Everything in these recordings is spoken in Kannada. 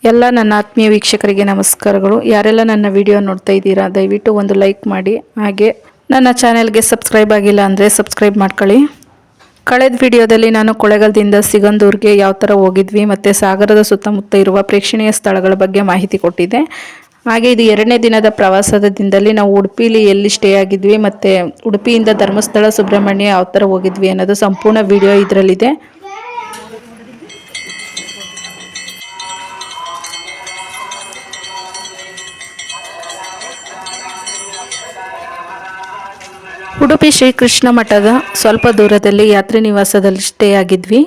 ಎಲ್ಲ ನನ್ನ ಆತ್ಮೀಯ ವೀಕ್ಷಕರಿಗೆ ನಮಸ್ಕಾರಗಳು. ಯಾರೆಲ್ಲ ನನ್ನ ವಿಡಿಯೋ ನೋಡ್ತಾ ಇದ್ದೀರಾ ದಯವಿಟ್ಟು ಒಂದು ಲೈಕ್ ಮಾಡಿ, ಹಾಗೆ ನನ್ನ ಚಾನೆಲ್ಗೆ ಸಬ್ಸ್ಕ್ರೈಬ್ ಆಗಿಲ್ಲ ಅಂದರೆ ಸಬ್ಸ್ಕ್ರೈಬ್ ಮಾಡ್ಕೊಳ್ಳಿ. ಕಳೆದ ವಿಡಿಯೋದಲ್ಲಿ ನಾನು ಕೊಳ್ಳೇಗಾಲದಿಂದ ಸಿಗಂದೂರಿಗೆ ಯಾವ ಥರ ಹೋಗಿದ್ವಿ ಮತ್ತು ಸಾಗರದ ಸುತ್ತಮುತ್ತ ಇರುವ ಪ್ರೇಕ್ಷಣೀಯ ಸ್ಥಳಗಳ ಬಗ್ಗೆ ಮಾಹಿತಿ ಕೊಟ್ಟಿದ್ದೆ. ಹಾಗೆ ಇದು 2ನೇ ದಿನದ ಪ್ರವಾಸದ ದಿನದಲ್ಲಿ ನಾವು ಉಡುಪಿಲಿ ಎಲ್ಲಿ ಸ್ಟೇ ಆಗಿದ್ವಿ ಮತ್ತು ಉಡುಪಿಯಿಂದ ಧರ್ಮಸ್ಥಳ ಸುಬ್ರಹ್ಮಣ್ಯ ಯಾವ ಥರ ಹೋಗಿದ್ವಿ ಅನ್ನೋದು ಸಂಪೂರ್ಣ ವಿಡಿಯೋ ಇದರಲ್ಲಿದೆ. ಉಡುಪಿ ಶ್ರೀಕೃಷ್ಣ ಮಠದ ಸ್ವಲ್ಪ ದೂರದಲ್ಲಿ ಯಾತ್ರಿ ನಿವಾಸದಲ್ಲಿ ಸ್ಟೇ ಆಗಿದ್ವಿ.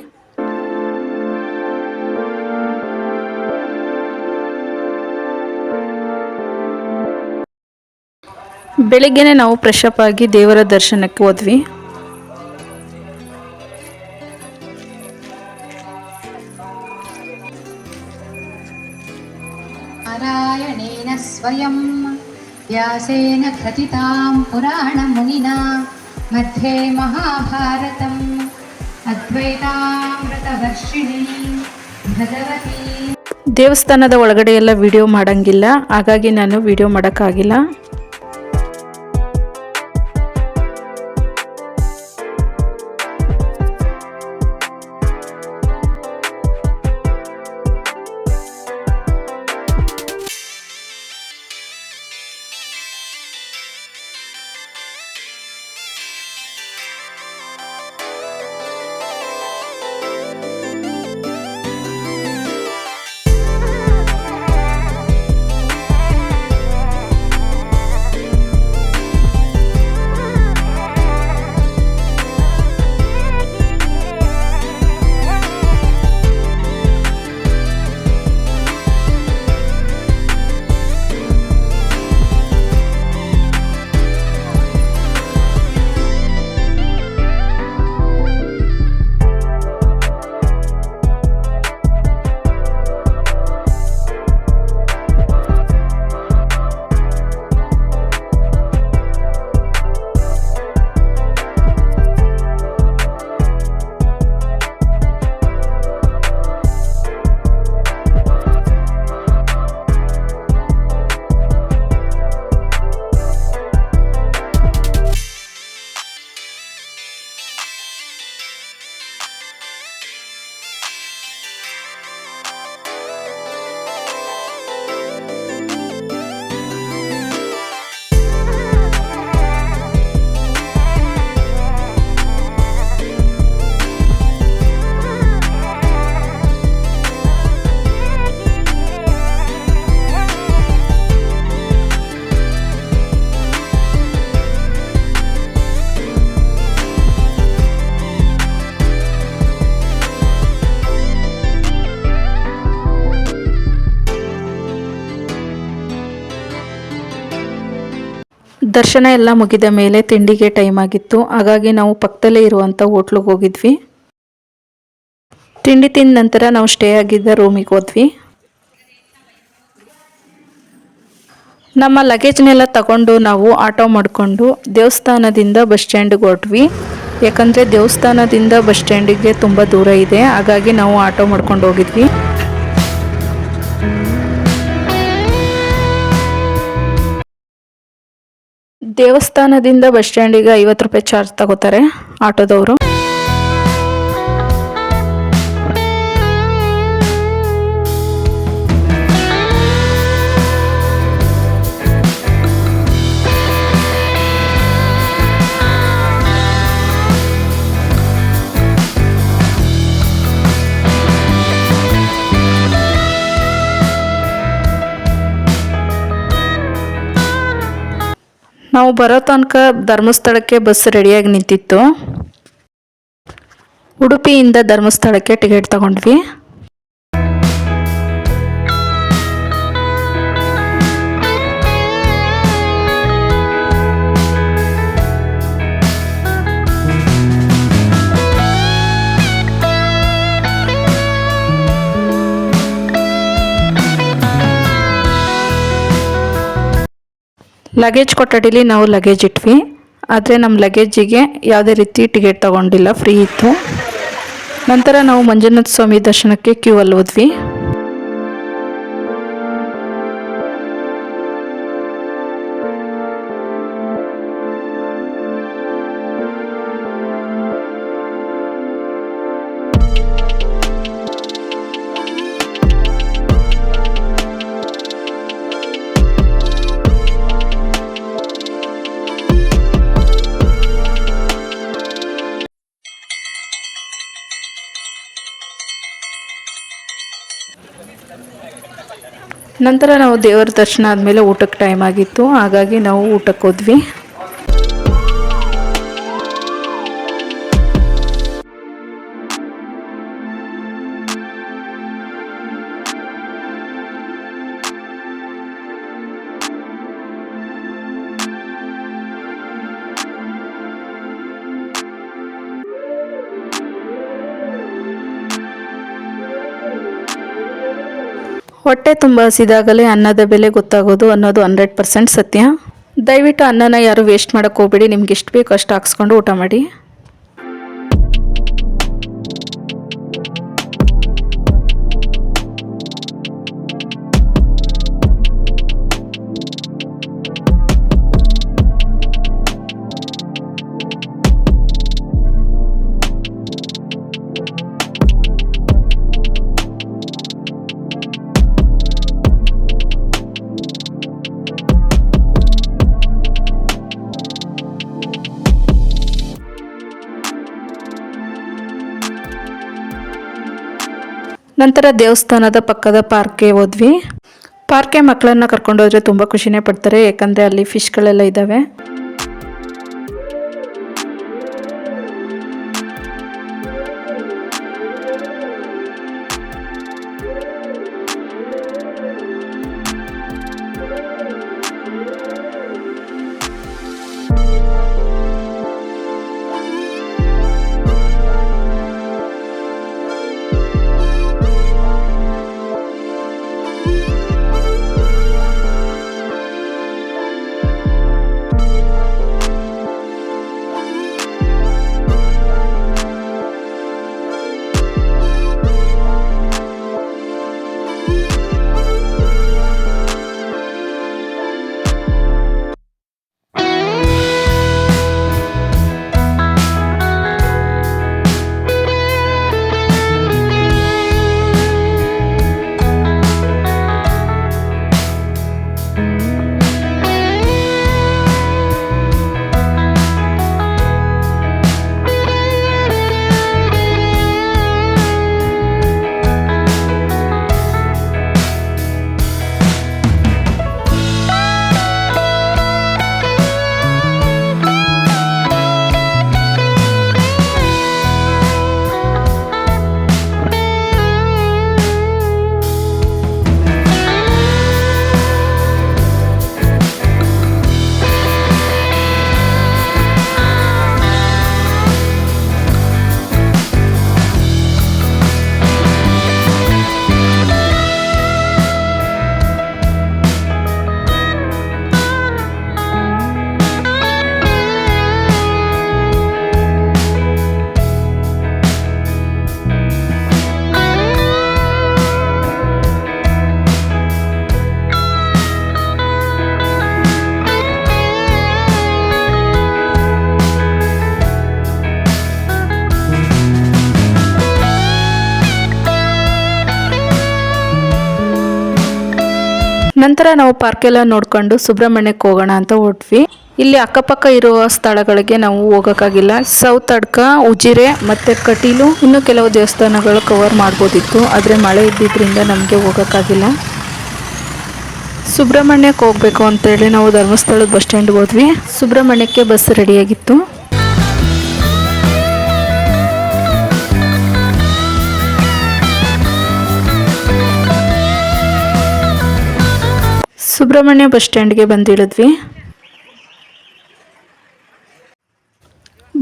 ಬೆಳಿಗ್ಗೆನೆ ನಾವು ಫ್ರೆಶ್ ಅಪ್ ಆಗಿ ದೇವರ ದರ್ಶನಕ್ಕೆ ಹೋದ್ವಿ. ನಾರಾಯಣೇನ ಸ್ವಯಂ ವ್ಯಾಸೇನ ಕಥಿತಾಂ ಪುರಾಣ ಮುನಿನಾ ಮಧ್ಯೆ ಮಹಾಭಾರತಂ ಅದ್ವೈತಾಮೃತವರ್ಷಿಣಿ ಭಗವತಿ. ದೇವಸ್ಥಾನದ ಒಳಗಡೆ ಎಲ್ಲ ವಿಡಿಯೋ ಮಾಡೋಂಗಿಲ್ಲ, ಹಾಗಾಗಿ ನಾನು ವಿಡಿಯೋ ಮಾಡೋಕ್ಕಾಗಿಲ್ಲ. ದರ್ಶನ ಎಲ್ಲ ಮುಗಿದ ಮೇಲೆ ತಿಂಡಿಗೆ ಟೈಮ್ ಆಗಿತ್ತು, ಹಾಗಾಗಿ ನಾವು ಪಕ್ಕದಲ್ಲೇ ಇರುವಂಥ ಹೋಟ್ಲಿಗೆ ಹೋಗಿದ್ವಿ. ತಿಂಡಿ ತಿಂದ ನಂತರ ನಾವು ಸ್ಟೇ ಆಗಿದ್ದ ರೂಮಿಗೆ ಹೋದ್ವಿ. ನಮ್ಮ ಲಗೇಜ್ನೆಲ್ಲ ತಗೊಂಡು ನಾವು ಆಟೋ ಮಾಡಿಕೊಂಡು ದೇವಸ್ಥಾನದಿಂದ ಬಸ್ ಸ್ಟ್ಯಾಂಡ್ಗೆ ಹೊರಟ್ವಿ. ಯಾಕಂದರೆ ದೇವಸ್ಥಾನದಿಂದ ಬಸ್ ಸ್ಟ್ಯಾಂಡಿಗೆ ತುಂಬ ದೂರ ಇದೆ, ಹಾಗಾಗಿ ನಾವು ಆಟೋ ಮಾಡ್ಕೊಂಡು ಹೋಗಿದ್ವಿ. ದೇವಸ್ಥಾನದಿಂದ ಬಸ್ ಸ್ಟ್ಯಾಂಡಿಗೆ 50 ರೂಪಾಯಿ ಚಾರ್ಜ್ ತಗೋತಾರೆ ಆಟೋದವರು. ನಾವು ಬರೋ ತನಕ ಧರ್ಮಸ್ಥಳಕ್ಕೆ ಬಸ್ ರೆಡಿಯಾಗಿ ನಿಂತಿತ್ತು. ಉಡುಪಿಯಿಂದ ಧರ್ಮಸ್ಥಳಕ್ಕೆ ಟಿಕೆಟ್ ತಗೊಂಡ್ವಿ. ಲಗೇಜ್ ಕೊಠಡಿಲಿ ನಾವು ಲಗೇಜ್ ಇಟ್ವಿ. ಆದರೆ ನಮ್ಮ ಲಗೇಜಿಗೆ ಯಾವುದೇ ರೀತಿ ಟಿಕೆಟ್ ತಗೊಂಡಿಲ್ಲ, ಫ್ರೀ ಇತ್ತು. ನಂತರ ನಾವು ಮಂಜುನಾಥ ಸ್ವಾಮಿ ದರ್ಶನಕ್ಕೆ ಕ್ಯೂ ಅಲ್ಲಿ ಹೋದ್ವಿ. ನಂತರ ನಾವು ದೇವರ ದರ್ಶನ ಆದಮೇಲೆ ಊಟಕ್ಕೆ ಟೈಮ್ ಆಗಿತ್ತು, ಹಾಗಾಗಿ ನಾವು ಊಟಕ್ಕೆ ಹೋದ್ವಿ. ಹೊಟ್ಟೆ ತುಂಬ ಹಸಿದಾಗಲೇ ಅನ್ನದ ಬೆಲೆ ಗೊತ್ತಾಗೋದು ಅನ್ನೋದು 100% ಸತ್ಯ. ದಯವಿಟ್ಟು ಅನ್ನನ ಯಾರು ವೇಸ್ಟ್ ಮಾಡೋಕ್ಕೆ ಹೋಗ್ಬೇಡಿ. ನಿಮ್ಗೆ ಎಷ್ಟು ಬೇಕು ಅಷ್ಟು ಹಾಕ್ಸ್ಕೊಂಡು ಊಟ ಮಾಡಿ. ನಂತರ ದೇವಸ್ಥಾನದ ಪಕ್ಕದ ಪಾರ್ಕ್ಗೆ ಹೋದ್ವಿ. ಪಾರ್ಕ್ಗೆ ಮಕ್ಕಳನ್ನ ಕರ್ಕೊಂಡೋದ್ರೆ ತುಂಬ ಖುಷಿನೇ ಪಡ್ತಾರೆ, ಯಾಕಂದರೆ ಅಲ್ಲಿ ಫಿಶ್ಗಳೆಲ್ಲ ಇದ್ದಾವೆ. ನಂತರ ನಾವು ಪಾರ್ಕೆಲ್ಲ ನೋಡ್ಕೊಂಡು ಸುಬ್ರಹ್ಮಣ್ಯಕ್ಕೆ ಹೋಗೋಣ ಅಂತ ಹೊರಟ್ವಿ. ಇಲ್ಲಿ ಅಕ್ಕಪಕ್ಕ ಇರುವ ಸ್ಥಳಗಳಿಗೆ ನಾವು ಹೋಗೋಕ್ಕಾಗಿಲ್ಲ. ಸೌತ್ ಅಡ್ಕ, ಉಜಿರೆ ಮತ್ತು ಕಟೀಲು ಇನ್ನೂ ಕೆಲವು ದೇವಸ್ಥಾನಗಳು ಕವರ್ ಮಾಡ್ಬೋದಿತ್ತು, ಆದರೆ ಮಳೆ ಇದ್ದಿದ್ದರಿಂದ ನಮಗೆ ಹೋಗೋಕ್ಕಾಗಿಲ್ಲ. ಸುಬ್ರಹ್ಮಣ್ಯಕ್ಕೆ ಹೋಗಬೇಕು ಅಂತೇಳಿ ನಾವು ಧರ್ಮಸ್ಥಳದ ಬಸ್ ಸ್ಟ್ಯಾಂಡ್ಗೆ ಹೋದ್ವಿ. ಸುಬ್ರಹ್ಮಣ್ಯಕ್ಕೆ ಬಸ್ ರೆಡಿಯಾಗಿತ್ತು. ಸುಬ್ರಹ್ಮಣ್ಯ ಬಸ್ ಸ್ಟ್ಯಾಂಡ್ಗೆ ಬಂದಿಳಿದ್ವಿ.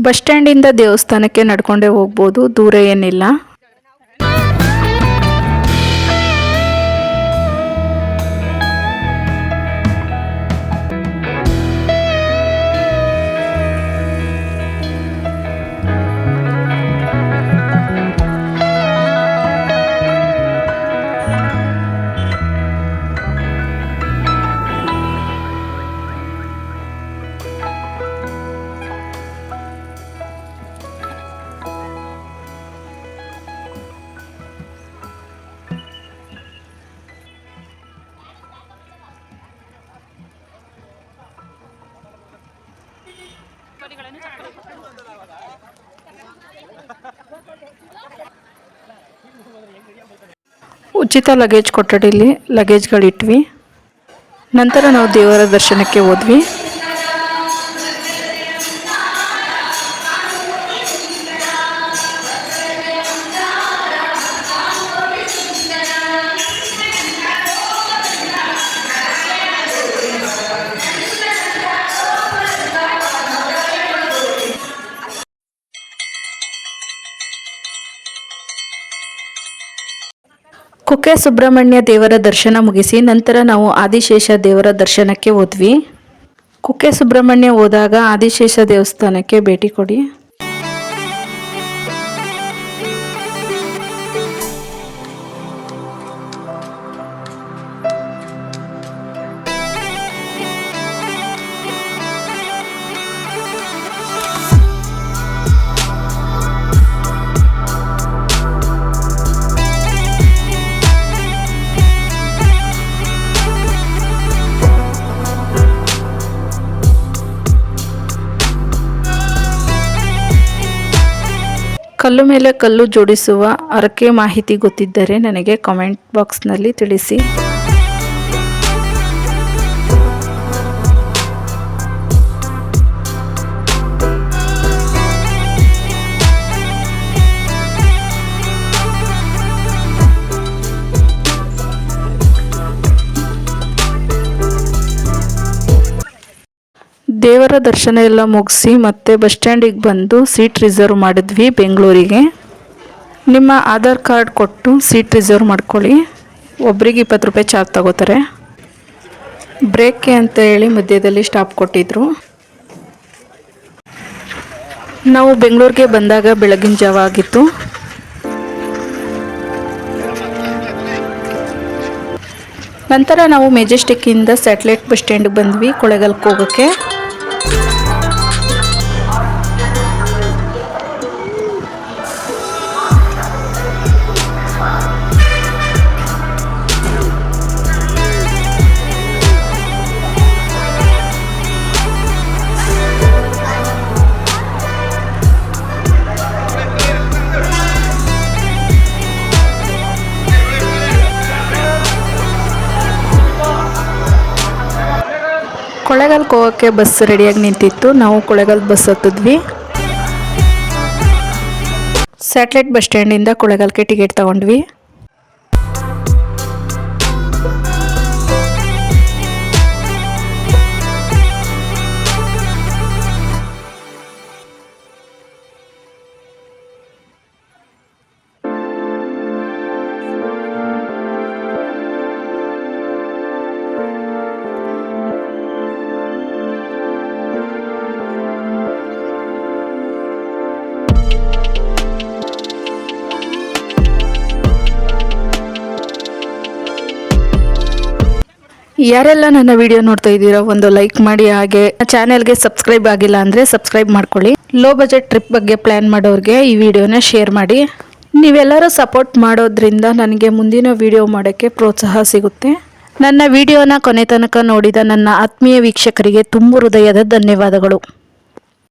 ಬಸ್ ಸ್ಟ್ಯಾಂಡಿಂದ ದೇವಸ್ಥಾನಕ್ಕೆ ನಡ್ಕೊಂಡೇ ಹೋಗ್ಬೋದು, ದೂರ ಏನಿಲ್ಲ. ಉಚಿತ ಲಗೇಜ್ ಕೊಠಡಿಲಿ ಲಗೇಜ್ಗಳಿಟ್ವಿ. ನಂತರ ನಾವು ದೇವರ ದರ್ಶನಕ್ಕೆ ಹೋದ್ವಿ. ಕುಕ್ಕೆ ಸುಬ್ರಹ್ಮಣ್ಯ ದೇವರ ದರ್ಶನ ಮುಗಿಸಿ ನಂತರ ನಾವು ಆದಿಶೇಷ ದೇವರ ದರ್ಶನಕ್ಕೆ ಹೋದ್ವಿ. ಕುಕ್ಕೆ ಸುಬ್ರಹ್ಮಣ್ಯ ಹೋದಾಗ ಆದಿಶೇಷ ದೇವಸ್ಥಾನಕ್ಕೆ ಭೇಟಿ ಕೊಡಿ. ಕಲ್ಲು ಮೇಲೆ ಕಲ್ಲು ಜೋಡಿಸುವ ಹರಕೆ ಮಾಹಿತಿ ಗೊತ್ತಿದ್ದರೆ ನನಗೆ ಕಾಮೆಂಟ್ ಬಾಕ್ಸ್ನಲ್ಲಿ ತಿಳಿಸಿ. ದೇವರ ದರ್ಶನ ಎಲ್ಲ ಮುಗಿಸಿ ಮತ್ತೆ ಬಸ್ ಸ್ಟ್ಯಾಂಡಿಗೆ ಬಂದು ಸೀಟ್ ರಿಸರ್ವ್ ಮಾಡಿದ್ವಿ ಬೆಂಗಳೂರಿಗೆ. ನಿಮ್ಮ ಆಧಾರ್ ಕಾರ್ಡ್ ಕೊಟ್ಟು ಸೀಟ್ ರಿಸರ್ವ್ ಮಾಡ್ಕೊಳ್ಳಿ. ಒಬ್ರಿಗೆ 20 ರೂಪಾಯಿ ಚಾರ್ಜ್ ತಗೋತಾರೆ. ಬ್ರೇಕ್ಗೆ ಅಂತ ಹೇಳಿ ಮಧ್ಯದಲ್ಲಿ ಸ್ಟಾಪ್ ಕೊಟ್ಟಿದ್ರು. ನಾವು ಬೆಂಗಳೂರಿಗೆ ಬಂದಾಗ ಬೆಳಗಿನ ಜಾವ ಆಗಿತ್ತು. ನಂತರ ನಾವು ಮೆಜೆಸ್ಟಿಕ್ಕಿಂದ ಸ್ಯಾಟಲೈಟ್ ಬಸ್ ಸ್ಟ್ಯಾಂಡ್ಗೆ ಬಂದ್ವಿ ಕೊಳ್ಳೇಗಾಲಕ್ಕೆ ಹೋಗೋಕ್ಕೆ. ಕೊಳ್ಳೇಗಾಲಕ್ಕೆ ಹೋಗೋಕ್ಕೆ ಬಸ್ ರೆಡಿಯಾಗಿ ನಿಂತಿತ್ತು. ನಾವು ಕೊಳ್ಳೇಗಾಲ ಬಸ್ ಹತ್ತಿದ್ವಿ. ಸ್ಯಾಟಲೈಟ್ ಬಸ್ ಸ್ಟ್ಯಾಂಡಿಂದ ಕೊಳ್ಳೇಗಾಲಕ್ಕೆ ಟಿಕೆಟ್ ತಗೊಂಡ್ವಿ. ಯಾರೆಲ್ಲ ನನ್ನ ವಿಡಿಯೋ ನೋಡ್ತಾ ಇದ್ದೀರಾ ಒಂದು ಲೈಕ್ ಮಾಡಿ, ಹಾಗೆ ಚಾನೆಲ್ಗೆ ಸಬ್ಸ್ಕ್ರೈಬ್ ಆಗಿಲ್ಲ ಅಂದರೆ ಸಬ್ಸ್ಕ್ರೈಬ್ ಮಾಡ್ಕೊಳ್ಳಿ. ಲೋ ಬಜೆಟ್ ಟ್ರಿಪ್ ಬಗ್ಗೆ ಪ್ಲ್ಯಾನ್ ಮಾಡೋರಿಗೆ ಈ ವಿಡಿಯೋನ ಶೇರ್ ಮಾಡಿ. ನೀವೆಲ್ಲರೂ ಸಪೋರ್ಟ್ ಮಾಡೋದ್ರಿಂದ ನನಗೆ ಮುಂದಿನ ವಿಡಿಯೋ ಮಾಡೋಕ್ಕೆ ಪ್ರೋತ್ಸಾಹ ಸಿಗುತ್ತೆ. ನನ್ನ ವಿಡಿಯೋನ ಕೊನೆ ತನಕ ನೋಡಿದ ನನ್ನ ಆತ್ಮೀಯ ವೀಕ್ಷಕರಿಗೆ ತುಂಬ ಹೃದಯದ ಧನ್ಯವಾದಗಳು.